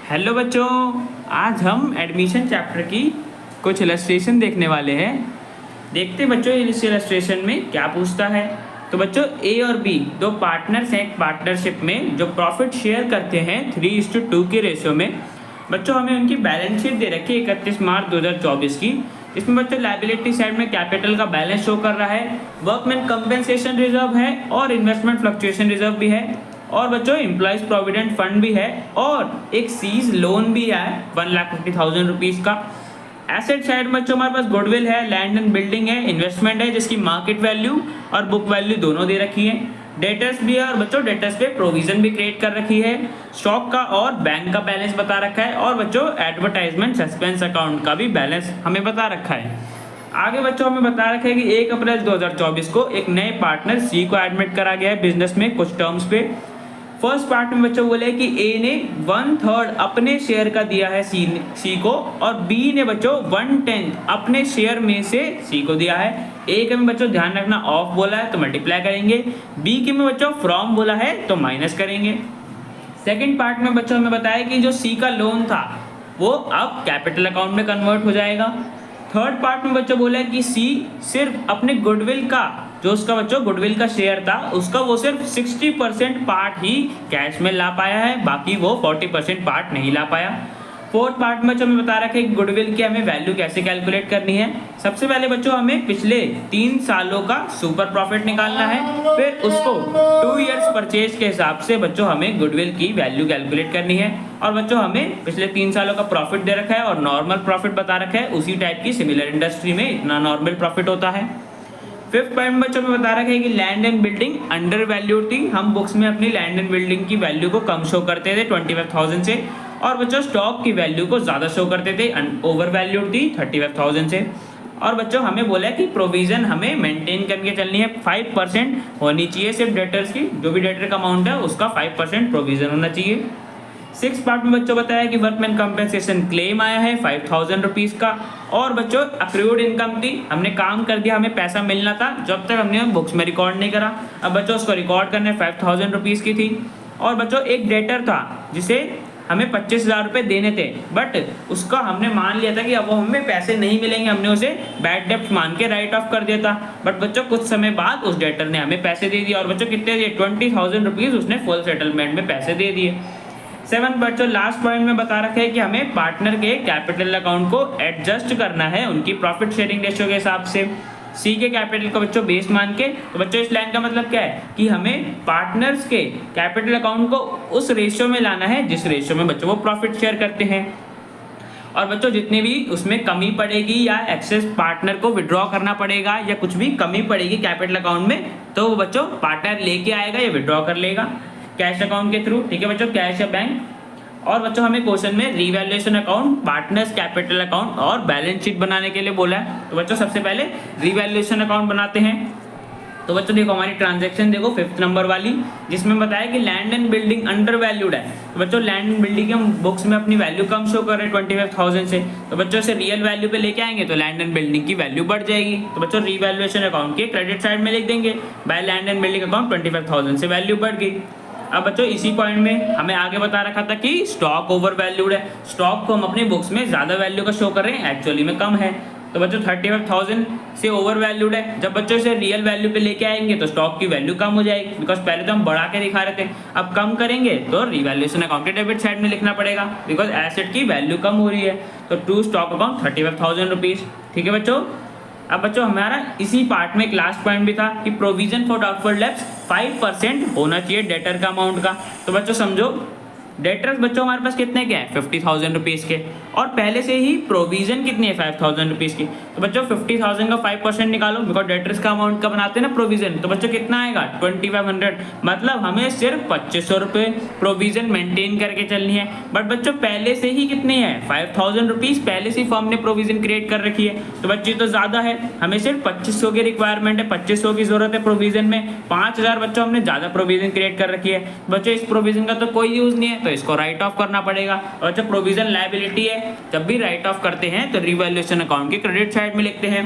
Hello बच्चों, आज हम एडमिशन चैप्टर की कुछ इलस्ट्रेशन देखने वाले हैं। देखते हैं बच्चों इस इलस्ट्रेशन में क्या पूछता है। तो बच्चों ए और बी दो पार्टनर्स हैं एक पार्टनरशिप में जो प्रॉफिट शेयर करते हैं 3:2 के रेशियो में। बच्चों हमें उनकी बैलेंस शीट दे रखी है 31 मार्च 2024 की। इसमें बच्चों लायबिलिटी साइड में कैपिटल का बैलेंस शो कर रहा है, वर्कमैन कंपेंसेशन रिजर्व है और इन्वेस्टमेंट फ्लक्चुएशन रिजर्व भी है, और बच्चों एम्प्लॉयज प्रोविडेंट फंड भी है और एक सीज लोन भी है 1,50,000 रुपीज़ का। एसेट साइड में बच्चों हमारे पास गुडविल है, लैंड एंड बिल्डिंग है, इन्वेस्टमेंट है जिसकी मार्केट वैल्यू और बुक वैल्यू दोनों दे रखी है, डेटर्स भी है और बच्चों डेटर्स पे प्रोविजन भी क्रिएट कर रखी है, स्टॉक का और बैंक का बैलेंस बता रखा है, और बच्चों एडवर्टाइजमेंट सस्पेंस अकाउंट का भी बैलेंस हमें बता रखा है। आगे बच्चों हमें बता रखा है कि 1 अप्रैल 2024 को एक नए पार्टनर सी को एडमिट करा गया है बिजनेस में कुछ टर्म्स पे। फर्स्ट पार्ट में बच्चों बोले कि ए ने 1/3 अपने शेयर का दिया है सी को, और बी ने बच्चों 1/10 अपने शेयर में से सी को दिया है। ए के में बच्चों ध्यान रखना ऑफ बोला है तो मल्टीप्लाई करेंगे, बी के में बच्चों फ्रॉम बोला है तो माइनस करेंगे। सेकेंड पार्ट में बच्चों हमें बताया कि जो सी का लोन था वो अब कैपिटल अकाउंट में कन्वर्ट हो जाएगा। थर्ड पार्ट में बच्चों बोला है कि सी सिर्फ अपने गुडविल का जो उसका बच्चों गुडविल का शेयर था उसका वो सिर्फ 60% पार्ट ही कैश में ला पाया है, बाकी वो 40% पार्ट नहीं ला पाया। फोर्थ पार्ट में हमें बता रखा है कि गुडविल की हमें वैल्यू कैसे कैलकुलेट करनी है। सबसे पहले बच्चों हमें पिछले 3 सालों का सुपर प्रॉफिट निकालना है, फिर उसको 2 इयर्स परचेज के हिसाब से बच्चों हमें गुडविल की वैल्यू कैलकुलेट करनी है, और बच्चों हमें पिछले 3 सालों का प्रॉफिट दे रखा है और नॉर्मल प्रॉफिट बता रखा है, उसी टाइप की सिमिलर इंडस्ट्री में इतना नॉर्मल प्रॉफिट होता है। फिफ्थ पॉइंट बच्चों में बता रखा है कि land and building under valued थी, हम बुक्स में अपनी लैंड एंड बिल्डिंग की वैल्यू को कम शो करते थे 25,000 से, और बच्चों स्टॉक की वैल्यू को ज़्यादा शो करते थे, ओवर वैल्यूड थी 35,000 से। और बच्चों हमें बोला है कि प्रोविजन हमें मेंटेन करके चलनी है, 5% होनी चाहिए सिर्फ डेटर्स की, जो भी डेटर का अमाउंट है उसका 5% प्रोविजन होना चाहिए। 6 पार्ट में बच्चों बताया कि वर्कमैन कंपेंसेशन क्लेम आया है 5,000 रुपीज़ का, और बच्चों अक्रूड इनकम थी, हमने काम कर दिया, हमें पैसा मिलना था, जब तक हमने बुक्स में रिकॉर्ड नहीं करा, अब बच्चों उसको रिकॉर्ड करने 5,000 रुपीज़ की थी। और बच्चों एक डेटर था जिसे हमें 25,000 रुपये देने थे, बट उसका हमने मान लिया था कि अब वो हमें पैसे नहीं मिलेंगे, हमने उसे बैड डेप्ट मान के राइट ऑफ कर दिया था, बट बच्चों कुछ समय बाद उस डेटर ने हमें पैसे दे दिए, और बच्चों कितने दिए 20,000 रुपीज़ उसने फुल सेटलमेंट में पैसे दे दिए। 7 बच्चों लास्ट पॉइंट में बता रखे हैं कि हमें पार्टनर के कैपिटल अकाउंट को एडजस्ट करना है उनकी प्रॉफिट शेयरिंग रेशियो के हिसाब से, सी के कैपिटल को बच्चों बेस मान के। तो बच्चों इस लाइन का मतलब क्या है कि हमें पार्टनर्स के कैपिटल अकाउंट को उस रेशियो में लाना है जिस रेशियो में बच्चों वो प्रॉफिट शेयर करते हैं, और बच्चों जितनी भी उसमें कमी पड़ेगी या एक्सेस पार्टनर को विड्रॉ करना पड़ेगा या कुछ भी कमी पड़ेगी कैपिटल अकाउंट में, तो वो बच्चों पार्टनर लेके आएगा या विड्रॉ कर लेगा कैश अकाउंट के थ्रू। ठीक है बच्चों, कैश या बैंक। और बच्चों हमें क्वेश्चन में revaluation account, partners capital account और बैलेंस शीट बनाने के लिए बोला है। तो बच्चों सबसे पहले रिवैल्यूएशन अकाउंट बनाते हैं। तो बच्चों देखो हमारी ट्रांजैक्शन देखो 5th नंबर वाली, जिसमें बताया कि land and building under valued है। तो बच्चों लैंड एंड बिल्डिंग हम बुक्स में अपनी वैल्यू कम शो कर रहे हैं 25,000 से, तो बच्चों से रियल वैल्यू पे लेके आएंगे तो लैंड एंड बिल्डिंग की वैल्यू बढ़ जाएगी। तो बच्चों रिवैल्यूएशन अकाउंट के क्रेडिट साइड में लिख देंगे by land and building account 25,000 से वैल्यू बढ़ गई। अब बच्चों इसी पॉइंट में हमें आगे बता रखा था कि स्टॉक ओवर वैल्यूड है, स्टॉक को हम अपनी बुक्स में ज़्यादा वैल्यू का शो कर रहे हैं, एक्चुअली में कम है। तो बच्चों 35,000 से ओवर वैल्यूड है, जब बच्चों इसे रियल वैल्यू पे लेके आएंगे तो स्टॉक की वैल्यू कम हो जाएगी, बिकॉज पहले तो हम बढ़ा के दिखा रहे थे, अब कम करेंगे तो रिवैल्यूएशन अकाउंट के डेबिट साइड में लिखना पड़ेगा, बिकॉज एसेट की वैल्यू कम हो रही है। तो टू स्टॉक अकाउंट 35,000 रुपीज़। ठीक है बच्चों। अब बच्चों हमारा इसी पार्ट में एक लास्ट पॉइंट भी था कि प्रोविजन फॉर डाउटफुल डेब्ट्स 5% होना चाहिए डेटर का अमाउंट का। तो बच्चों समझो डेटर्स बच्चों हमारे पास कितने के हैं 50,000 रुपीज़ के, और पहले से ही प्रोविजन कितनी है 5,000 रुपीज़ की। तो बच्चों 50,000 का 5% निकालो, बिकॉज डेटर्स का अमाउंट का बनाते हैं ना प्रोविजन, तो बच्चों कितना आएगा 2,500, मतलब हमें सिर्फ 2,500 रुपये प्रोविजन मेंटेन करके चलनी है। बट बच्चों पहले से ही कितनी है 5,000 रुपीज़ पहले से फर्म ने प्रोविजन क्रिएट कर रखी है, तो बच्चे तो ज़्यादा है, हमें सिर्फ 2,500 की रिक्वायरमेंट है, 2,500 की जरूरत है प्रोविजन में। 5,000 बच्चों हमने ज़्यादा प्रोविजन क्रिएट कर रखी है, बच्चों इस प्रोविजन का तो कोई यूज़ नहीं है, तो इसको राइट ऑफ करना पड़ेगा। और जब प्रोविजन लायबिलिटी है, जब भी राइट ऑफ करते हैं तो रिवैल्यूएशन अकाउंट के क्रेडिट साइड में लिखते हैं।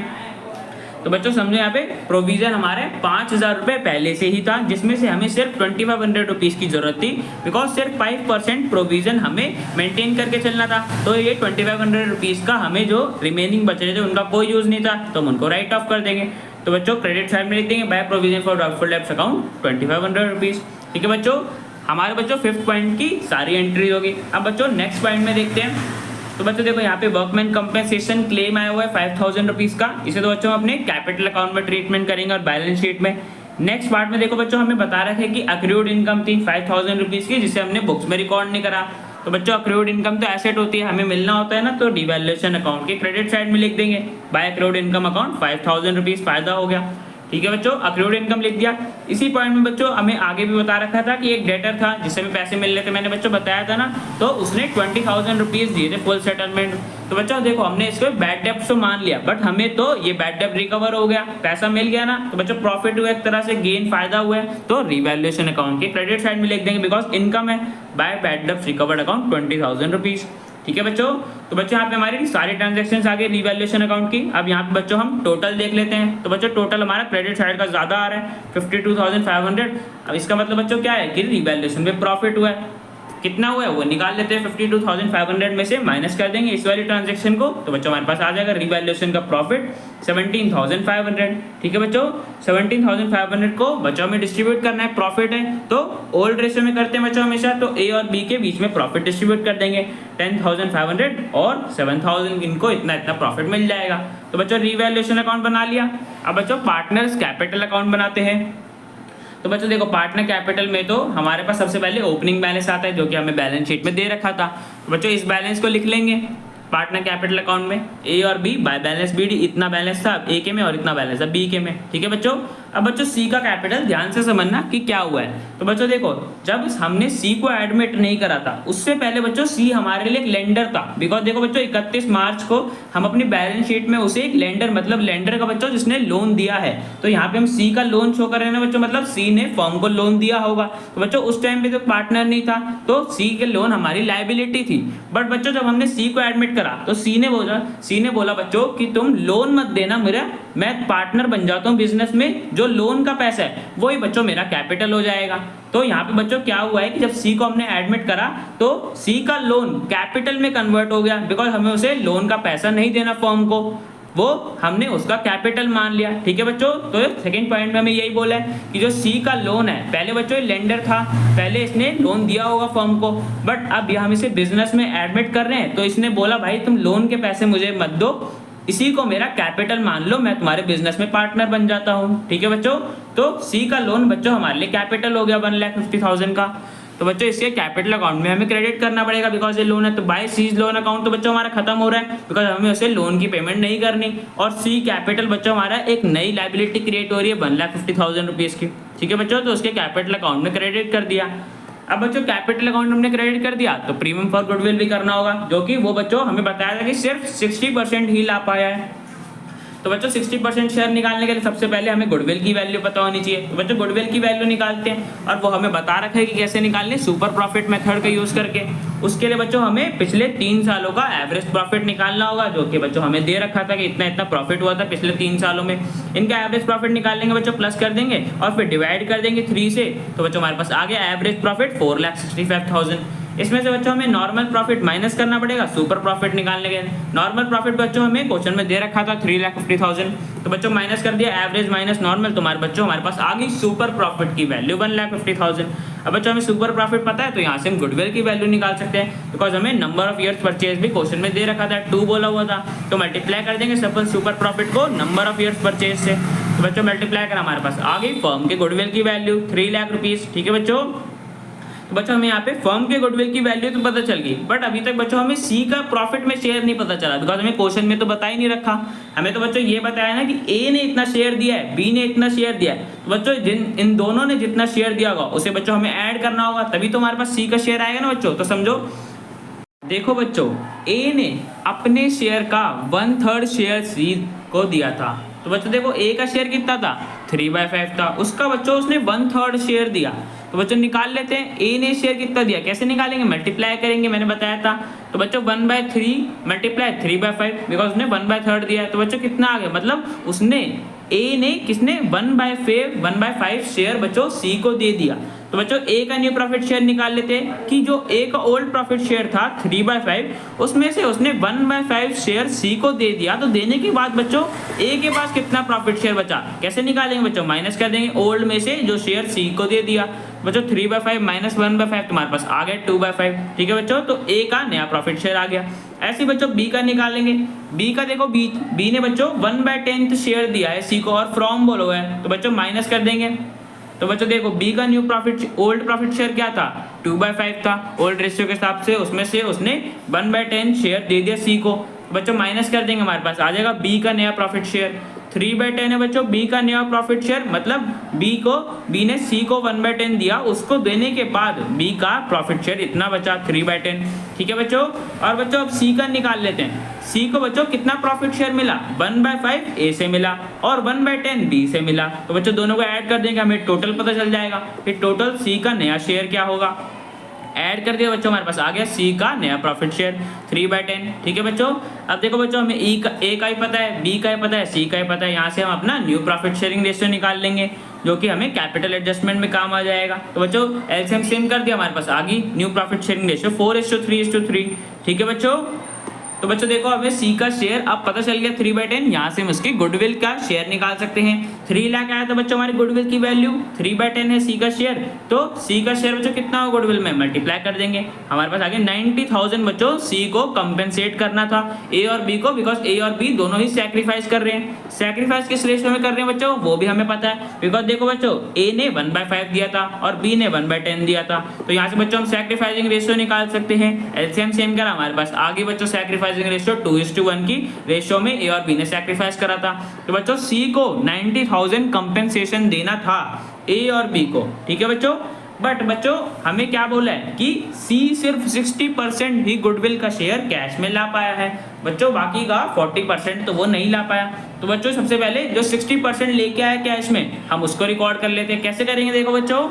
तो बच्चों समझो यहाँ पे प्रोविजन हमारे 5,000 रुपये पहले से ही था, जिसमें से हमें सिर्फ 2500 रुपीज़ की जरूरत थी, बिकॉज सिर्फ 5% प्रोविजन हमें मेंटेन करके चलना था। तो ये 2500 रुपीज़ का हमें जो रिमेनिंग बच रहे थे उनका कोई यूज़ नहीं था, तो हम उनको राइट ऑफ कर देंगे। तो बच्चों क्रेडिट साइड में लिख देंगे by provision for doubtful debts account 2500 rupees. ठीक है बच्चों, हमारे बच्चों 5th पॉइंट की सारी एंट्री होगी। अब बच्चों नेक्स्ट पॉइंट में देखते हैं। तो बच्चों देखो यहाँ पे वर्कमैन कंपेंसेशन क्लेम आया हुआ है 5000 रुपीज़ का। इसे तो बच्चों हम अपने कैपिटल अकाउंट में ट्रीटमेंट करेंगे और बैलेंस शीट में। नेक्स्ट पार्ट में देखो बच्चों हमें बता रखा है कि अक्रूड इनकम थी 5000 रुपीज़ की, जिसे हमने बुक्स में रिकॉर्ड नहीं करा। तो बच्चों अक्रूड इनकम तो एसेट होती है, हमें मिलना होता है ना, तो डिवैल्यूएशन अकाउंट के क्रेडिट साइड में लिख देंगे by accrued income account 5000 rupees फायदा हो गया। ठीक है बच्चों, अक्रूड इनकम लिख दिया। इसी पॉइंट में बच्चों हमें आगे भी बता रखा था कि एक डेटर था जिससे हमें पैसे मिल रहे थे, मैंने बच्चों बताया था ना, तो उसने 20,000 रुपीज़ दिए थे फुल सेटलमेंट। तो बच्चों देखो हमने इसको बैड डेब्ट तो मान लिया, बट हमें तो ये बैड डेब्ट रिकवर हो गया, पैसा मिल गया ना, तो बच्चों प्रॉफिट हुआ, एक तरह से गेन फायदा हुआ है, तो रिवैल्यूएशन अकाउंट के क्रेडिट साइड में लिख देंगे बिकॉज इनकम है बाय बैड डेब्ट रिकवर्ड अकाउंट 20,000 रुपीज़। ठीक है बच्चों, तो बच्चों यहाँ पे हमारी सारी ट्रांजैक्शंस आ गई रिवैल्यूएशन अकाउंट की। अब यहाँ पे बच्चों हम टोटल देख लेते हैं। तो बच्चों टोटल हमारा क्रेडिट साइड का ज़्यादा आ रहा है 52,500। अब इसका मतलब बच्चों क्या है कि रिवैल्यूएशन में प्रॉफिट हुआ है, कितना हुआ है वो निकाल लेते हैं, 52,500 में से माइनस कर देंगे इस वाली ट्रांजैक्शन को, तो बच्चों हमारे पास आ जाएगा रिवैल्यूएशन का प्रॉफिट 17,500। ठीक है बच्चों, 17,500 को बच्चों में डिस्ट्रीब्यूट करना है, प्रॉफिट है तो ओल्ड रेशियो में करते हैं बच्चों हमेशा, तो ए और बी के बीच में प्रॉफिट डिस्ट्रीब्यूट कर देंगे 10,500 और 7,000, इनको इतना इतना प्रॉफिट मिल जाएगा। तो बच्चों रिवैल्यूएशन अकाउंट बना लिया। अब बच्चों पार्टनर्स कैपिटल अकाउंट बनाते हैं। तो बच्चों देखो पार्टनर कैपिटल में तो हमारे पास सबसे पहले ओपनिंग बैलेंस आता है जो कि हमें बैलेंस शीट में दे रखा था। तो बच्चों इस बैलेंस को लिख लेंगे पार्टनर कैपिटल अकाउंट में, ए और B by balance B D, इतना बैलेंस था ए के में और इतना बैलेंस है बी के में। ठीक है बच्चों, अब बच्चों सी का कैपिटल ध्यान से समझना कि क्या हुआ है। तो बच्चों देखो जब हमने सी को एडमिट नहीं करा था उससे पहले बच्चों सी हमारे लिए एक लेंडर था, बिकॉज देखो बच्चों 31 मार्च को हम अपनी बैलेंस शीट में उसे एक लेंडर, मतलब लेंडर का बच्चों जिसने लोन दिया है, तो यहाँ पे हम सी का लोन शो कर रहे हैं बच्चों, मतलब सी ने फर्म को लोन दिया होगा। तो बच्चों उस टाइम पे तो पार्टनर नहीं था, तो सी के लोन हमारी लायबिलिटी थी। बट बच्चों जब हमने सी को एडमिट करा तो सी ने बोला बच्चों कि तुम लोन मत देना मेरा, मैं पार्टनर बन जाता हूँ बिजनेस में, जो लोन का पैसा है वही बच्चों मेरा कैपिटल हो जाएगा। तो यहाँ पे बच्चों क्या हुआ है कि जब सी को हमने एडमिट करा तो सी का लोन कैपिटल में कन्वर्ट हो गया, बिकॉज हमें उसे लोन का पैसा नहीं देना फर्म को, वो हमने उसका कैपिटल मान लिया। ठीक है बच्चों, तो सेकंड पॉइंट में हमें यही बोला है कि जो सी का लोन है, पहले बच्चों लेंडर था, पहले इसने लोन दिया होगा फर्म को, बट अब हम इसे बिजनेस में एडमिट कर रहे हैं तो इसने बोला भाई तुम लोन के पैसे मुझे मत दो, इसी को मेरा कैपिटल मान लो, मैं तुम्हारे बिजनेस में पार्टनर बन जाता हूँ। ठीक है बच्चों, तो सी का लोन बच्चों हमारे लिए कैपिटल हो गया 1,50,000 का। तो बच्चों इसके कैपिटल अकाउंट में हमें क्रेडिट करना पड़ेगा बिकॉज ये लोन है, तो बाय सीज लोन अकाउंट तो बच्चों हमारा खत्म हो रहा है बिकॉज हमें उसे लोन की पेमेंट नहीं करनी, और सी कैपिटल बच्चों हमारा एक नई लायबिलिटी क्रिएट हो रही है 1,50,000 रुपीज़ की। ठीक है बच्चों, तो उसके कैपिटल अकाउंट में क्रेडिट कर दिया। अब बच्चों कैपिटल अकाउंट हमने क्रेडिट कर दिया तो प्रीमियम फॉर गुडविल भी करना होगा, जो कि वो बच्चों हमें बताया था कि सिर्फ 60% ही ला पाया है। तो बच्चों 60% शेयर निकालने के लिए सबसे पहले हमें गुडविल की वैल्यू पता होनी चाहिए। तो बच्चों गुडविल की वैल्यू निकालते हैं और वो हमें बता रखा है कि कैसे निकालने, सुपर प्रॉफिट मेथड का यूज करके। उसके लिए बच्चों हमें पिछले 3 सालों का एवरेज प्रॉफिट निकालना होगा, जो कि बच्चों हमें दे रखा था कि इतना इतना प्रॉफिट हुआ था पिछले 3 सालों में। इनका एवरेज प्रॉफिट निकाल लेंगे बच्चों, प्लस कर देंगे और फिर डिवाइड कर देंगे 3 से, तो बच्चों हमारे पास आ गया एवरेज प्रॉफिट 4,65,000। इसमें से बच्चों हमें नॉर्मल प्रॉफिट माइनस करना पड़ेगा सुपर प्रॉफिट निकालने के। नॉर्मल प्रॉफिट बच्चों हमें क्वेश्चन में दे रखा था 3,50,000, तो बच्चों माइनस कर दिया एवरेज माइनस नॉर्मल, तो हमारे बच्चों हमारे पास आ गई सुपर प्रॉफिट की वैल्यू 1,50,000। अब बच्चों हमें सुपर प्रॉफिट पता है तो यहाँ से हम गुडविल की वैल्यू निकाल सकते हैं, बिकॉज हमें नंबर ऑफ ईयर्स परचेज भी क्वेश्चन में दे रखा था, 2 बोला हुआ था, तो मल्टीप्लाई कर देंगे सपोज सुपर प्रॉफिट को नंबर ऑफ ईयर्स परचेज से। तो बच्चों मल्टीप्लाई कर हमारे पास आ गई फर्म के गुडविल की वैल्यू 3 लाख रुपीज़। ठीक है बच्चों, तो बच्चों हमें यहाँ पे फर्म के गुडविल की वैल्यू तो पता चल गई, बट अभी तक बच्चों हमें सी का प्रॉफिट में शेयर नहीं पता चला, बिकॉज हमें क्वेश्चन में तो बता ही नहीं रखा। हमें तो बच्चों ये बताया ना कि ए ने इतना शेयर दिया है, बी ने इतना शेयर दिया है, तो बच्चों इन दोनों ने जितना शेयर दिया होगा उसे बच्चों हमें ऐड करना होगा, तभी तो हमारे पास सी का शेयर आएगा ना बच्चों। तो समझो देखो बच्चों, ए ने अपने शेयर का 1/3 शेयर सी को दिया था, तो बच्चों देखो ए का शेयर कितना था 3/5 था, उसका बच्चों उसने 1/3 शेयर दिया। तो बच्चों निकाल लेते हैं ए ने शेयर कितना दिया, कैसे निकालेंगे, मल्टीप्लाई करेंगे, मैंने बताया था। तो बच्चों 1/3 मल्टीप्लाई 3/5, बिकॉज उसने 1/3 दिया है, तो बच्चों कितना आ गया, मतलब उसने ए ने किसने 1/5 शेयर बच्चों सी को दे दिया। तो बच्चों ए का न्यू प्रॉफिट शेयर निकाल लेते हैं कि जो ए का ओल्ड प्रॉफिट शेयर था 3/5, उसमें से उसने 1/5 शेयर सी को दे दिया। तो देने के बाद बच्चों ए के पास कितना प्रॉफिट शेयर बचा, कैसे निकालेंगे बच्चों, माइनस कर देंगे ओल्ड में से जो शेयर सी को दे दिया। बच्चों 3/5 माइनस 1/5 तुम्हारे पास आ गया 2/5, ठीक है बच्चों। तो ए का नया प्रॉफिट शेयर आ गया। ऐसे बच्चों बी का निकालेंगे। बी का देखो बी ने बच्चों 1/10 शेयर दिया है सी को और फ्रॉम बोलो है, तो बच्चों माइनस कर देंगे। तो बच्चों देखो बी का new profit old profit share क्या था, 2/5 था ओल्ड रेशियो के हिसाब से, उसमें से उसने 1/10 शेयर दे दिया सी को। बच्चों माइनस कर देंगे, हमारे पास आ जाएगा बी का नया प्रॉफिट शेयर 3/10 है बच्चों बी का नया प्रॉफिट शेयर, मतलब बी ने सी को 1/10 दिया, उसको देने के बाद बी का प्रॉफिट शेयर इतना बचा 3/10, ठीक है बच्चों। और बच्चों अब सी का निकाल लेते हैं। सी को बच्चों कितना प्रॉफिट शेयर मिला, 1/5 ए से मिला और 1/10 बी से मिला। तो बच्चों दोनों को ऐड कर देंगे, हमें टोटल पता चल जाएगा कि टोटल सी का नया शेयर क्या होगा। ऐड कर दिया बच्चों, हमारे पास आ गया सी का नया प्रॉफिट शेयर 3/10, ठीक है बच्चों। अब देखो बच्चों हमें ए का ही पता है, बी का ही पता है, सी का ही पता है, यहाँ से हम अपना न्यू प्रॉफिट शेयरिंग रेशियो निकाल लेंगे जो कि हमें कैपिटल एडजस्टमेंट में काम आ जाएगा। तो बच्चों एलसीएम सेम कर दिया, हमारे पास आ गई न्यू प्रॉफिट शेयरिंग रेशियो 4:3:3, ठीक है बच्चों। तो बच्चों देखो हमें सी का शेयर अब पता चल गया 3/10, यहाँ से हम उसकी गुडविल का शेयर निकाल सकते हैं। 3 लाख आया था बच्चों हमारी गुडविल की वैल्यू, 3/10 है सी का शेयर, तो सी का शेयर बच्चों कितना हो गुडविल में मल्टीप्लाई कर देंगे, हमारे पास आगे 90,000 बच्चों सी को कंपेंसेट करना था ए और बी को, बिकॉज ए और बी दोनों ही सैक्रिफाइस कर रहे हैं। सैक्रिफाइस किस रेशियो में कर रहे हैं बच्चों वो भी हमें पता है, बिकॉज देखो बच्चों ए ने 1/5 दिया था और बी ने 1/10 दिया था। तो यहाँ से बच्चों हम सैक्रिफाइसिंग रेशियो निकाल सकते हैं। एलसीएम सेम करा, हमारे पास आगे बच्चों सैक्रिफाइसिंग रेशियो 2:1 की रेशियो में ए और बी ने सैक्रिफाइस करा था। तो बच्चों सी को 90,000 कंपेंसेशन देना था ए और बी को, ठीक है बच्चों। बट बच्चों हमें क्या बोला है कि सी सिर्फ 60% ही गुडविल का शेयर कैश में ला पाया है बच्चों, बाकी का 40% तो वो नहीं ला पाया। तो बच्चों सबसे पहले जो 60% लेके आया कैश में हम उसको रिकॉर्ड कर लेते हैं। कैसे करेंगे देखो बच्चों,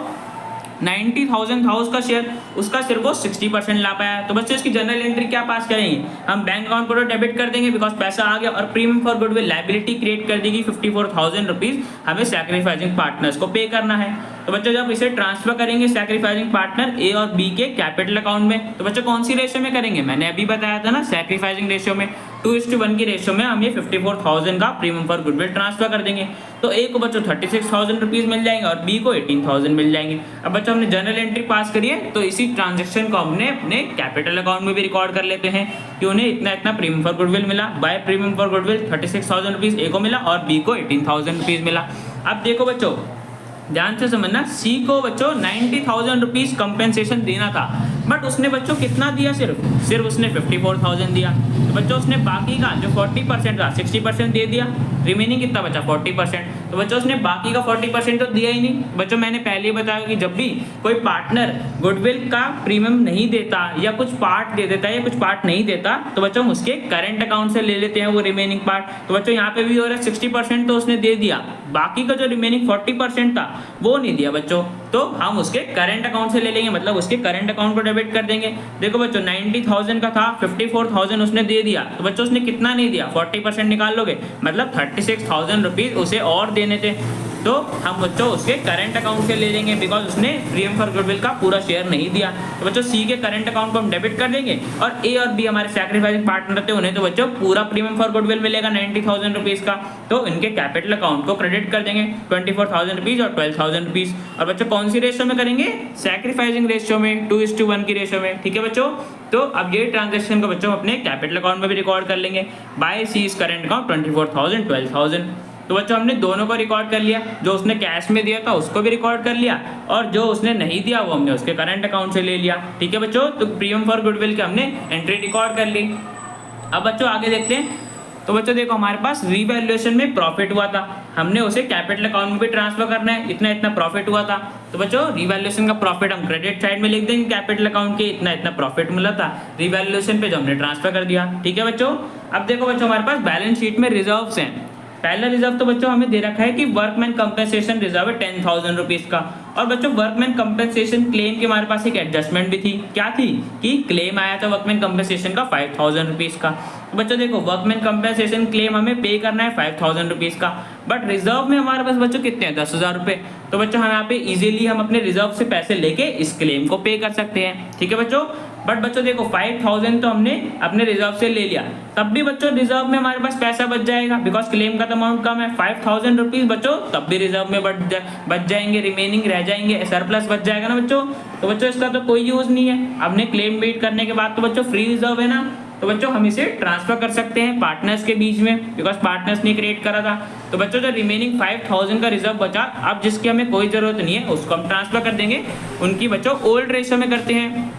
90,000 था उसका शेयर, उसका सिर्फ वो 60% ला पाया। तो बच्चों इसकी जनरल एंट्री क्या पास करेंगे, हम बैंक अकाउंट को तो डेबिट कर देंगे बिकॉज पैसा आ गया, और premium for goodwill liability create कर देगी 54,000 रुपीज हमें सैक्रिफाइसिंग पार्टनर्स को पे करना है। तो बच्चों जब इसे ट्रांसफर करेंगे सैक्रिफाइसिंग पार्टनर ए और बी के कैपिटल अकाउंट में, तो बच्चों कौन सी रेशियो में करेंगे, मैंने अभी बताया था ना सैक्रिफाइसिंग रेशियो में 2:1 की रेशियो में हम ये 54,000 का प्रीमियम फॉर गुडविल ट्रांसफर कर देंगे। तो ए को बच्चों 36,000 रुपीज मिल जाएंगे और बी को 18,000 मिल जाएंगे। अब बच्चों हमने जनरल एंट्री पास करी है, तो इसी ट्रांजेक्शन को हमने अपने कैपिटल अकाउंट में भी रिकॉर्ड कर लेते हैं कि उन्हें इतना इतना प्रीमियम फॉर गुडविल मिला। By premium for goodwill 36,000 rupees A को मिला और बी को 18,000 रुपीज मिला। अब देखो बच्चों ध्यान से समझना, सी को बच्चों 90,000 रुपीज कंपेंसेशन देना था, बट उसने बच्चों कितना दिया, सिर्फ उसने 54,000 दिया। तो बच्चों उसने बाकी का जो 40% था 60% दे दिया, रिमेनिंग कितना बचा 40%। तो बच्चों उसने बाकी का 40% तो दिया ही नहीं। बच्चों मैंने पहले ही बताया कि जब भी कोई पार्टनर गुडविल का प्रीमियम नहीं देता या कुछ पार्ट दे देता है या कुछ पार्ट नहीं देता, तो बच्चों हम उसके करंट अकाउंट से ले लेते हैं वो रिमेनिंग पार्ट। तो बच्चों यहाँ पे भी हो रहा है 60% तो उसने दे दिया, बाकी का जो रिमेनिंग 40% था वो नहीं दिया बच्चों, तो हम उसके करंट अकाउंट से ले लेंगे, मतलब उसके करंट अकाउंट को डेबिट कर देंगे। देखो बच्चों 90,000 का था, 54,000 उसने दे दिया, तो बच्चों उसने कितना नहीं दिया, 40% निकाल लोगे, मतलब 36,000 रुपीज उसे और देने थे। तो हम बच्चों उसके करंट अकाउंट से ले लेंगे बिकॉज उसने प्रीमियम फॉर गुडविल का पूरा शेयर नहीं दिया। तो बच्चों सी के करंट अकाउंट को हम डेबिट कर देंगे और ए और बी हमारे सैक्रिफाइसिंग पार्टनर रहते हैं, उन्हें तो बच्चों पूरा प्रीमियम फॉर गुडविल मिलेगा 90,000 रुपीज का, तो इनके कैपिटल अकाउंट को क्रेडिट कर देंगे 24,000 रुपीज और 12,000 रुपीज। और बच्चों कौन सी रेशियो में करेंगे, सैक्रिफाइसिंग रेशियो में 2:1 की रेशियो में, ठीक है बच्चों। तो अब ये ट्रांजेक्शन को बच्चों अपने कैपिटल अकाउंट में भी रिकॉर्ड कर लेंगे। बाय सी करंट अकाउंट 24,000 12,000। तो बच्चों हमने दोनों को रिकॉर्ड कर लिया, जो उसने कैश में दिया था उसको भी रिकॉर्ड कर लिया और जो उसने नहीं दिया वो हमने उसके करंट अकाउंट से ले लिया, ठीक है बच्चों। तो प्रीमियम फॉर गुडविल के हमने एंट्री रिकॉर्ड कर ली। अब बच्चों आगे देखते हैं। तो बच्चों देखो हमारे पास रीवैल्यूएशन में प्रॉफिट हुआ था, हमने उसे कैपिटल अकाउंट में भी ट्रांसफर करना है, इतना इतना प्रॉफिट हुआ था। तो बच्चों रीवैल्यूएशन का प्रॉफिट हम क्रेडिट साइड में लिख देंगे, कैपिटल अकाउंट के इतना इतना प्रॉफिट मिला था रीवैल्यूएशन पे जो हमने ट्रांसफर कर दिया, ठीक है बच्चों। अब देखो बच्चों हमारे पास बैलेंस शीट में रिजर्व्स हैं। पहला रिजर्व तो बच्चों हमें दे रखा है कि वर्कमैन कंपेंसेशन रिजर्व है 10,000 रुपीज का, और बच्चों वर्कमैन कंपनसेशन क्लेम की हमारे पास एक एडजस्टमेंट भी थी। क्या थी कि क्लेम आया था वर्कमैन कंपनसेशन का 5000 रुपीज़ का। तो बच्चों देखो वर्कमैन कंपनसेशन क्लेम हमें पे करना है 5000 रुपीज़ का, बट रिजर्व में हमारे पास बच्चों कितने हैं 10,000 रुपये। तो बच्चों हम यहाँ पे इजीली हम अपने रिजर्व से पैसे लेके इस क्लेम को पे कर सकते हैं। ठीक है बच्चों, बट बच्चों देखो 5000 तो हमने अपने रिजर्व से ले लिया, तब भी बच्चों रिजर्व में हमारे पास पैसा बच जाएगा बिकॉज क्लेम का अमाउंट कम है 5000 रुपीज़ बच्चों, तब भी रिजर्व में बच जाएंगे, रिमेनिंग रह जाएंगे, सरप्लस बच जाएगा ना बच्चों। तो बच्चों इसका तो कोई यूज नहीं है, हमने क्लेम मेड करने के बाद तो बच्चों फ्री रिजर्व है ना, तो बच्चों हम इसे ट्रांसफर कर सकते हैं पार्टनर्स के बीच में बिकॉज पार्टनर्स ने क्रिएट करा था। तो बच्चों जो रिमेनिंग 5000 का रिजर्व बचा, अब जिसकी हमें कोई जरूरत नहीं है उसको हम ट्रांसफर कर देंगे, उनकी बच्चों ओल्ड रेशियो में करते हैं।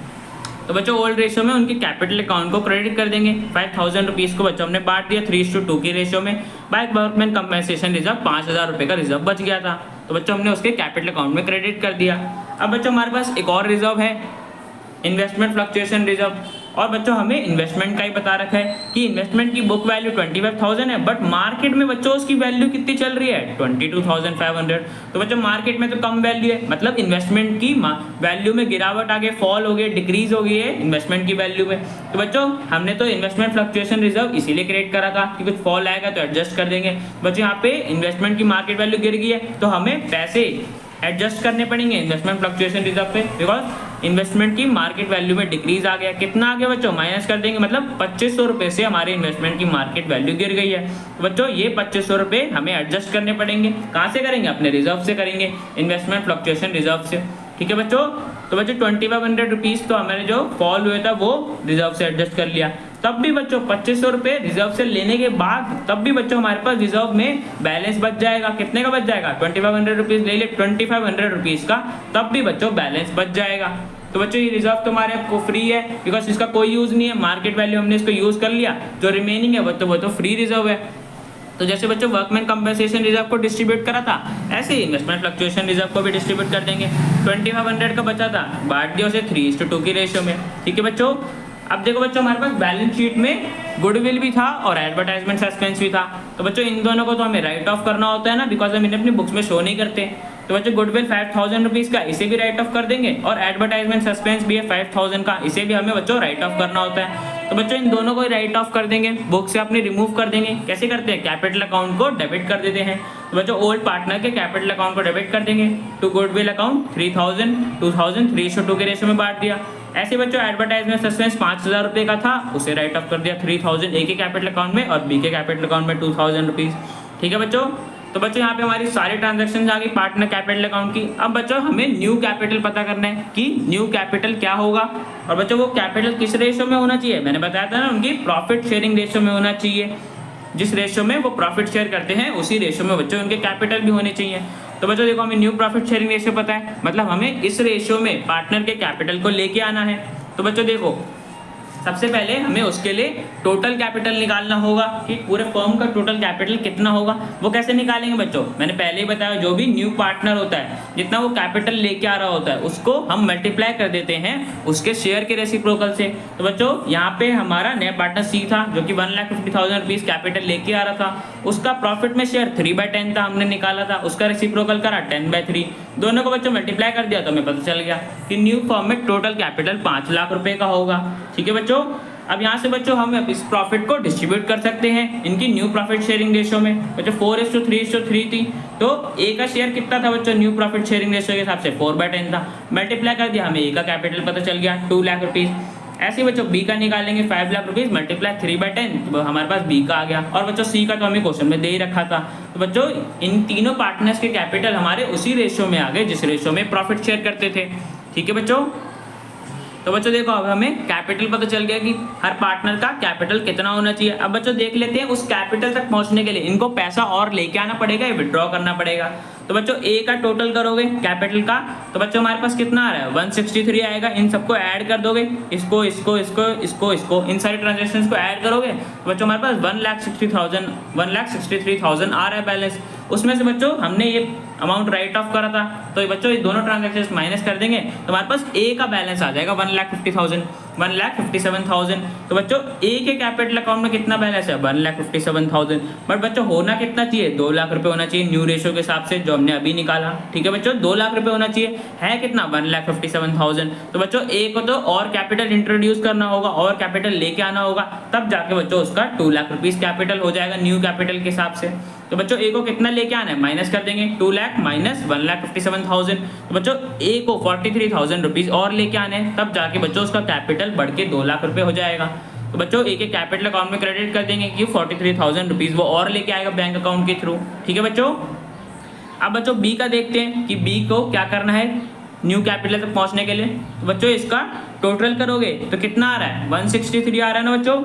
तो बच्चों ओल्ड रेशियो में उनके कैपिटल अकाउंट को क्रेडिट कर देंगे। 5000 रुपीज़ को बच्चों हमने बांट दिया 3:2 की रेशियो में। बाय वर्कमैन कंपनसेशन रिजर्व 5000 रुपये का रिजर्व बच गया था, तो बच्चों हमने उसके कैपिटल अकाउंट में क्रेडिट कर दिया। अब बच्चों हमारे पास एक और रिजर्व है इन्वेस्टमेंट फ्लक्चुएशन रिजर्व, और बच्चों हमें इन्वेस्टमेंट का ही बता रखा है कि इन्वेस्टमेंट की बुक वैल्यू 25,000 है, बट मार्केट में बच्चों उसकी वैल्यू कितनी चल रही है 22,500। तो बच्चों मार्केट में तो कम वैल्यू है, मतलब इन्वेस्टमेंट की वैल्यू में गिरावट आ गई, फॉल हो गई, डिक्रीज हो गई है इन्वेस्टमेंट की वैल्यू में। तो बच्चों हमने तो इन्वेस्टमेंट फ्लक्चुएशन रिजर्व इसीलिए क्रिएट करा था कि कुछ फॉल आएगा तो एडजस्ट कर देंगे। बच्चों यहाँ पे इन्वेस्टमेंट की मार्केट वैल्यू गिर गई है तो हमें पैसे एडजस्ट करने पड़ेंगे इन्वेस्टमेंट फ्लक्चुएशन रिजर्व पे बिकॉज इन्वेस्टमेंट की मार्केट वैल्यू में डिक्रीज आ गया। कितना आ गया बच्चों, माइनस कर देंगे, मतलब 2500 रुपये से हमारे इन्वेस्टमेंट की मार्केट वैल्यू गिर गई है। तो बच्चों ये 2500 रुपये हमें एडजस्ट करने पड़ेंगे, कहाँ से करेंगे, अपने रिजर्व से करेंगे, इन्वेस्टमेंट फ्लक्चुएशन रिजर्व से। ठीक है बच्चों, तो बच्चों 2500 रुपीज़ तो हमारे जो फॉल हुए था वो रिजर्व से एडजस्ट कर लिया, तब भी बच्चों 2500 रुपये रिजर्व से लेने के बाद तब भी बच्चों हमारे पास रिजर्व में बैलेंस बच जाएगा। कितने का बच जाएगा, 2500 रुपीज़ ले ले 2500 रुपीज़ का, तब भी बच्चों बैलेंस बच जाएगा। तो बच्चों ये रिजर्व तुम्हारे आपको फ्री है बिकॉज इसका कोई यूज़ नहीं है, मार्केट वैल्यू हमने इसको यूज़ कर लिया, जो रिमेनिंग है वो तो फ्री रिजर्व है। तो जैसे बच्चों वर्कमैन कंपनसेशन रिजर्व को डिस्ट्रीब्यूट करा था, ऐसे ही इन्वेस्टमेंट फ्लक्चुएशन रिजर्व को भी डिस्ट्रीब्यूट कर देंगे। 2500 का बचा था, बांट दिया उसे 3:2 की रेशियो में। ठीक है बच्चों, अब देखो बच्चों हमारे पास बैलेंस शीट में गुडविल भी था और एडवर्टाइजमेंट सस्पेंस भी था। तो बच्चों इन दोनों को तो हमें राइट ऑफ करना होता है ना, बिकॉज हम इन्हें अपनी बुक्स में शो नहीं करते। तो बच्चों गुडविल 5000 रुपीज़ का, इसे भी राइट ऑफ कर देंगे, और एडवर्टाइजमेंट सस्पेंस भी है 5000 का, इसे भी हमें बच्चों राइट ऑफ करना होता है। तो बच्चों इन दोनों को राइट ऑफ कर देंगे, बुक से अपने रिमूव कर देंगे। कैसे करते हैं, कैपिटल अकाउंट को डेबिट कर देते हैं। तो बच्चों ओल्ड पार्टनर के कैपिटल अकाउंट को डेबिट कर देंगे टू गुडविल अकाउंट 3000 2000 3:2 के रेशियो में बांट दिया। ऐसे बच्चों एडवर्टाइजमेंट सस्पेंस 5000 रुपये का था, उसे राइट ऑफ कर दिया 3000 ए के कैपिटल अकाउंट में और बी के कैपिटल अकाउंट में 2000 रुपीज़। ठीक है बच्चों, तो बच्चों यहाँ पे हमारी सारी ट्रांजैक्शन आ गई पार्टनर कैपिटल अकाउंट की। अब बच्चों हमें न्यू कैपिटल पता करना है कि न्यू कैपिटल क्या होगा, और बच्चों वो कैपिटल किस रेशियो में होना चाहिए, मैंने बताया था ना उनकी प्रॉफिट शेयरिंग रेशियो में होना चाहिए। जिस रेशियो में वो प्रॉफिट शेयर करते हैं उसी रेशियो में बच्चों उनके कैपिटल भी होने चाहिए। तो बच्चों देखो हमें न्यू प्रॉफिट शेयरिंग रेशियो पता है, मतलब हमें इस रेशियो में पार्टनर के कैपिटल को लेके आना है। तो बच्चों देखो सबसे पहले हमें उसके लिए टोटल कैपिटल निकालना होगा कि पूरे फर्म का टोटल कैपिटल कितना होगा। वो कैसे निकालेंगे बच्चों, मैंने पहले ही बताया, जो भी न्यू पार्टनर होता है जितना वो कैपिटल लेके आ रहा होता है उसको हम मल्टीप्लाई कर देते हैं उसके शेयर के रेसिप्रोकल से। तो बच्चों यहाँ पे हमारा नया पार्टनर सी था जो कि 1,50,000 रुपीज़ कैपिटल लेके आ रहा था, उसका प्रॉफिट में शेयर 3/10 था, हमने निकाला था, उसका रेसिप्रोकल करा 10/3। दोनों को बच्चों मल्टीप्लाई कर दिया तो हमें पता चल गया कि न्यू फर्म में टोटल कैपिटल 5 लाख रुपए का होगा। ठीक है बच्चों, अब यहाँ से बच्चों हम इस प्रॉफिट को डिस्ट्रीब्यूट कर सकते हैं इनकी न्यू प्रॉफिट शेयरिंग रेशियो में। बच्चों 4:3:3 थी, तो ए का शेयर कितना था बच्चों न्यू प्रॉफिट शेयरिंग रेशियो के हिसाब से 4/10 था, मल्टीप्लाई कर दिया, हमें ए का कैपिटल पता चल गया 2 लाख रुपीज़। ऐसे बच्चों बी का निकालेंगे 5 लाख रुपीज़ मल्टीप्लाई 3/10, तो हमारे पास बी का आ गया। और बच्चों सी का तो हमें क्वेश्चन में दे ही रखा था। तो बच्चों इन तीनों पार्टनर्स के कैपिटल हमारे उसी रेशियो में आ गए जिस रेशियो में प्रॉफिट शेयर करते थे। ठीक है बच्चों, तो बच्चों देखो अब हमें कैपिटल पता चल गया कि हर पार्टनर का कैपिटल कितना होना चाहिए। अब बच्चों देख लेते हैं उस कैपिटल तक पहुंचने के लिए इनको पैसा और लेके आना पड़ेगा या विड्रॉ करना पड़ेगा। तो बच्चों ए का टोटल करोगे कैपिटल का, तो बच्चों हमारे पास कितना आ रहा है 163 आएगा। इन सबको ऐड कर दोगे, इसको इसको इसको इसको इसको इन सारे ट्रांजेक्शन्स को ऐड करोगे तो बच्चों हमारे पास 1,63,000 आ रहा है बैलेंस। उसमें से बच्चों हमने ये अमाउंट राइट ऑफ करा था, तो बच्चों ये दोनों ट्रांजेक्शन माइनस कर देंगे तो हमारे पास ए का बैलेंस आ जाएगा 1,50,000, 1,57,000। तो बच्चों ए के कैपिटल अकाउंट में कितना बैलेंस है 1,57,000, बट बच्चों होना कितना चाहिए 2 लाख रुपए होना चाहिए न्यू रेशियो के हिसाब से जो हमने अभी निकाला। ठीक है बच्चों, 2 लाख रुपए होना चाहिए, है कितना 1,57,000। तो बच्चों ए को तो और कैपिटल इंट्रोड्यूस करना होगा और कैपिटल लेके आना होगा, तब जाके बच्चों उसका 2 लाख रुपीज कैपिटल हो जाएगा न्यू कैपिटल के हिसाब से। तो बच्चों ए को कितना लेके आना है, माइनस कर देंगे 2 लाख माइनस 1,57,000। तो बच्चों ए को 43,000 रुपीज और लेके आने हैं, तब जाके बच्चों उसका कैपिटल बढ़ के 2 लाख रुपए हो जाएगा। तो बच्चों ए के कैपिटल अकाउंट में क्रेडिट कर देंगे कि 43,000 रुपीज वो और लेके आएगा बैंक अकाउंट के थ्रू। ठीक है बच्चों, अब बच्चों बी का देखते हैं कि बी को क्या करना है न्यू कैपिटल तक पहुंचने के लिए। तो बच्चों इसका टोटल करोगे तो कितना आ रहा है 163 आ रहा है ना बच्चों।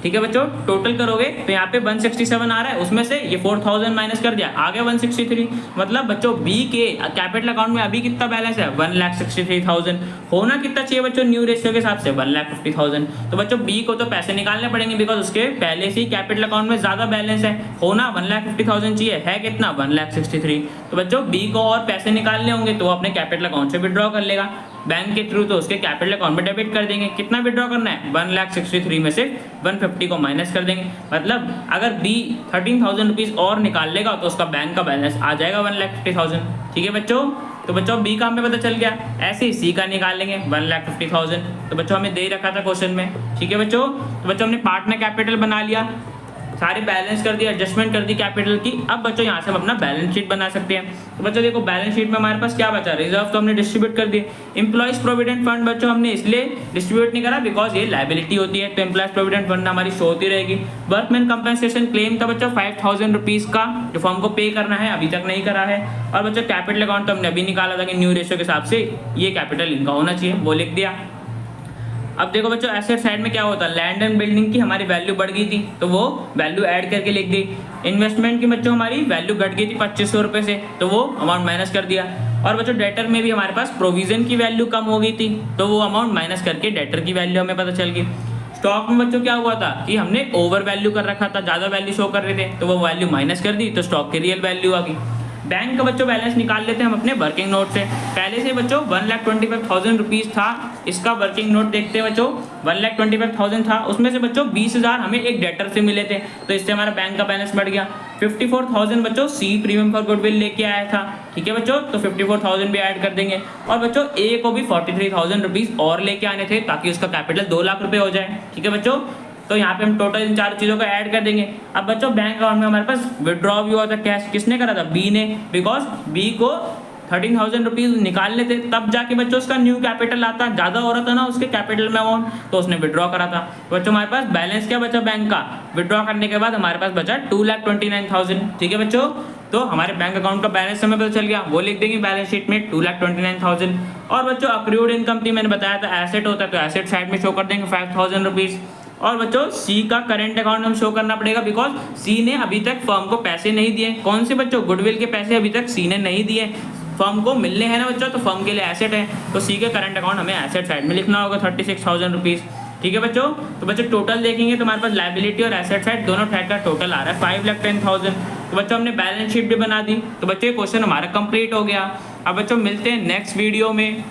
ठीक है बच्चों, टोटल करोगे तो यहाँ पे 167 आ रहा है, उसमें से ये 4,000 माइनस कर दिया, आ गया 163। मतलब बच्चों बी के कैपिटल अकाउंट में अभी कितना बैलेंस है 1,63,000। होना कितना चाहिए बच्चों न्यू रेशियो के हिसाब से 1,50,000। तो बच्चों बी को तो पैसे निकालने पड़ेंगे बिकॉज उसके पहले से ही कैपिटल अकाउंट में ज्यादा बैलेंस है। होना 1,50,000 चाहिए, है कितना 1,63। तो बच्चों बी को और पैसे निकालने होंगे तो वो अपने कैपिटल अकाउंट से विड्रॉ कर लेगा बैंक के थ्रू, तो उसके कैपिटल अकाउंट में डेबिट कर देंगे। कितना विड्रॉ करना है 1,63 में से 150 को माइनस कर देंगे। मतलब अगर बी 13,000 रुपीज और निकाल लेगा तो उसका बैंक का बैलेंस आ जाएगा 1,50,000। ठीक है बच्चों, तो बच्चों बी का हमें पता चल गया। ऐसे ही सी का निकाल लेंगे 1,50,000, तो बच्चों हमें दे रखा था क्वेश्चन में। ठीक है बच्चों, तो बच्चों हमने पार्टनर कैपिटल बना लिया, सारे बैलेंस कर दिया, एडजस्टमेंट कर दी कैपिटल की। अब बच्चों यहाँ से हम अपना बैलेंस शीट बना सकते हैं। तो बच्चों देखो बैलेंस शीट में हमारे पास क्या बचा, रिजर्व तो हमने डिस्ट्रीब्यूट कर दिए। एम्प्लॉइज प्रोविडेंट फंड बच्चों हमने इसलिए डिस्ट्रीब्यूट नहीं करा बिकॉज ये लायबिलिटी होती है, तो एम्प्लॉइज प्रोविडेंट फंड हमारी शो होती रहेगी। वर्कमैन कंपनसेशन क्लेम था बच्चों 5,000 रुपीज का, जो फर्म को पे करना है, अभी तक नहीं करा है। और बच्चों कैपिटल अकाउंट तो हमने अभी निकाला था कि न्यू रेशियो के हिसाब से ये कैपिटल इनका होना चाहिए, वो लिख दिया। अब देखो बच्चों एसेट साइड में क्या होता है, लैंड एंड बिल्डिंग की हमारी वैल्यू बढ़ गई थी तो वो वैल्यू ऐड करके लिख दी। इन्वेस्टमेंट की बच्चों हमारी वैल्यू घट गई थी 2,500 रुपये से, तो वो अमाउंट माइनस कर दिया। और बच्चों डेटर में भी हमारे पास प्रोविजन की वैल्यू कम हो गई थी, तो वो अमाउंट माइनस करके डेटर की वैल्यू हमें पता चल गई। स्टॉक में बच्चों क्या हुआ था कि हमने ओवर वैल्यू कर रखा था, ज़्यादा वैल्यू शो कर रहे थे, तो वो वैल्यू माइनस कर दी, तो स्टॉक की रियल वैल्यू आ गई। बैंक का बच्चों बैलेंस निकाल लेते हैं हम अपने वर्किंग नोट से। पहले से बच्चों 1,25,000 रुपीज था, इसका वर्किंग नोट देखते हैं बच्चों। 1,25,000 था, उसमें से बच्चों 20,000 हमें एक डेटर से मिले थे, तो इससे हमारा बैंक का बैलेंस बढ़ गया। 54,000 बच्चों सी प्रीमियम फॉर गुडविल लेके आया था। ठीक है बच्चों, तो 54,000 भी ऐड कर देंगे। और बच्चों ए को भी 43,000 रुपीज और लेके आने थे ताकि उसका कैपिटल 2 लाख रुपए हो जाए। ठीक है बच्चों, तो यहाँ पे हम टोटल इन चार चीज़ों को ऐड कर देंगे। अब बच्चों बैंक अकाउंट में हमारे पास विड्रॉ भी हुआ था कैश, किसने करा था बी ने, बिकॉज बी को 13,000 रुपीज निकालने थे, तब जाके बच्चों उसका न्यू कैपिटल आता, ज़्यादा हो रहा था ना उसके कैपिटल में अमाउंट, तो उसने विड्रॉ करा था। बच्चों हमारे पास बैलेंस क्या बचा बैंक का, विड्रॉ करने के बाद हमारे पास बचा 2,29,000। ठीक है बच्चों, तो हमारे बैंक अकाउंट का बैलेंस हमें पता चल गया, वो लिख देंगे बैलेंस शीट में 2,29,000। और बच्चों अक्रूड इनकम थी, मैंने बताया था एसेट होता है, तो एसेट साइड में शो कर देंगे 5,000 रुपीज़। और बच्चों सी का करंट अकाउंट हम शो करना पड़ेगा बिकॉज सी ने अभी तक फर्म को पैसे नहीं दिए। कौन से बच्चों, गुडविल के पैसे अभी तक सी ने नहीं दिए, फर्म को मिलने हैं ना बच्चों, तो फर्म के लिए एसेट है, तो सी के करंट अकाउंट हमें एसेट साइड में लिखना होगा 36,000 रुपीज़। ठीक है बच्चों, तो बच्चों टोटल देखेंगे तो हमारे पास लायबिलिटी और एसेट साइड दोनों साइड का टोटल आ रहा है 5,10,000। तो बच्चों हमने बैलेंस शीट भी बना दी, तो बच्चों ये क्वेश्चन हमारा कंप्लीट हो गया। अब बच्चों मिलते हैं नेक्स्ट वीडियो में।